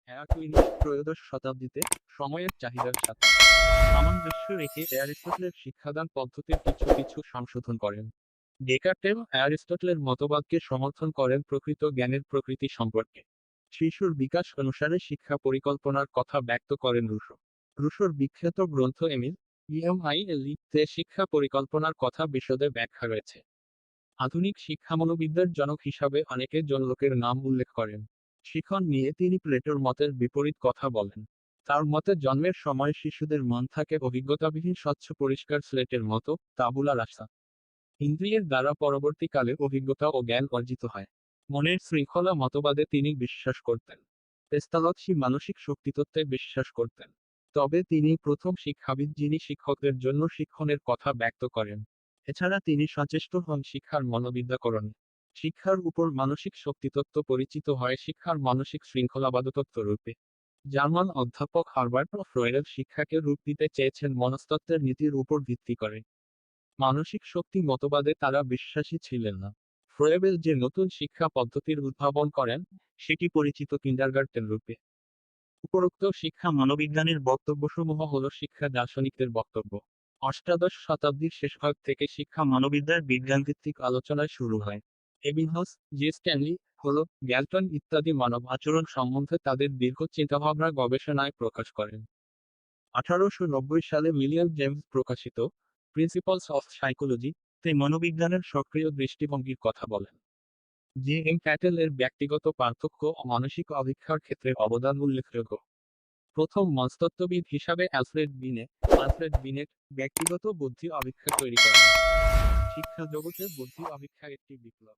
Aquinas ত্রয়োদশ শতাব্দীতে সময়ের চাহিদার সাথে সামঞ্জস্য রেখে অ্যারিস্টটলের শিক্ষাদান পদ্ধতির কিছু কিছু সংশোধন করেন। ডেকার্টেও অ্যারিস্টটলের মতবাদকে সমর্থন করেন প্রকৃত জ্ঞানের প্রকৃতি সম্পর্কে। শিশুর বিকাশ অনুসারে শিক্ষা পরিকল্পনার কথা ব্যক্ত করেন রুশো। রুশোর বিখ্যাত গ্রন্থ এমিল তে শিক্ষা পরিকল্পনার কথা বিশদে ব্যাখ্যা রয়েছে। আধুনিক শিক্ষামনোবিদ্যার জনক হিসাবে অনেকে জন লোকের নাম উল্লেখ করেন। শিখন নিয়ে তিনি প্লেটোর মতের বিপরীত কথা বলেন। তার মতে জন্মের সময় শিশুদের মন থাকে অভিজ্ঞতাবিহীন স্বচ্ছ পরিষ্কার স্লেটের মতো, তাবুলা রাসা। ইন্দ্রিয়ের দ্বারা পরবর্তীকালে অভিজ্ঞতা ও জ্ঞান অর্জিত হয়। মনের শৃঙ্খলা মতবাদে তিনি বিশ্বাস করতেন। পেস্তালৎসি মানসিক শক্তিতত্ত্বে বিশ্বাস করতেন। তবে তিনি প্রথম শিক্ষাবিদ যিনি শিক্ষকদের জন্য শিক্ষণের কথা ব্যক্ত করেন। এছাড়া তিনি সচেষ্ট হন শিক্ষার মনোবিদ্যাকরণে। শিক্ষার উপর মানসিক শক্তিতত্ত্ব পরিচিত হয় শিক্ষার মানসিক শৃঙ্খলাবাদতত্ত্ব রূপে। জার্মান অধ্যাপক হারবার্ট ফ্রয়েডের শিক্ষাকে রূপ দিতে চেয়েছেন মনস্তত্ত্বের নীতির উপর ভিত্তি করে। মানসিক শক্তি মতবাদে তারা বিশ্বাসী ছিলেন না। ফ্রয়েবেল যে নতুন শিক্ষা পদ্ধতির উদ্ভাবন করেন, সেটি পরিচিত কিন্ডারগার্টেন রূপে। উপরোক্ত শিক্ষা মনোবিজ্ঞানের বক্তব্যসমূহ হল শিক্ষা দার্শনিকদের বক্তব্য। অষ্টাদশ শতাব্দীর শেষভাগ থেকে শিক্ষা মনোবিদ্যার বিজ্ঞানভিত্তিক আলোচনায় শুরু হয়। এবিংহাউস, জি স্ট্যানলি, হল গ্যালটন ইত্যাদি মানব আচরণ সম্বন্ধে তাদের দীর্ঘ চিন্তাভাবনা গবেষণায় প্রকাশ করেন। 1890 সালে উইলিয়াম জেমস প্রকাশিত প্রিন্সিপালস অফ সাইকোলজি তে মনোবিজ্ঞানের সক্রিয় দৃষ্টিভঙ্গির কথা বলেন। জে এম প্যাটেল এর ব্যক্তিগত পার্থক্য ও মানসিক অভিক্ষার ক্ষেত্রে অবদান উল্লেখযোগ্য। প্রথম মনস্তত্ত্ববিদ হিসাবে আলফ্রেড বিনেট ব্যক্তিগত বুদ্ধি অভিক্ষা তৈরি করেন। শিক্ষা জগতে বুদ্ধি অভিক্ষা একটি বিপ্লব।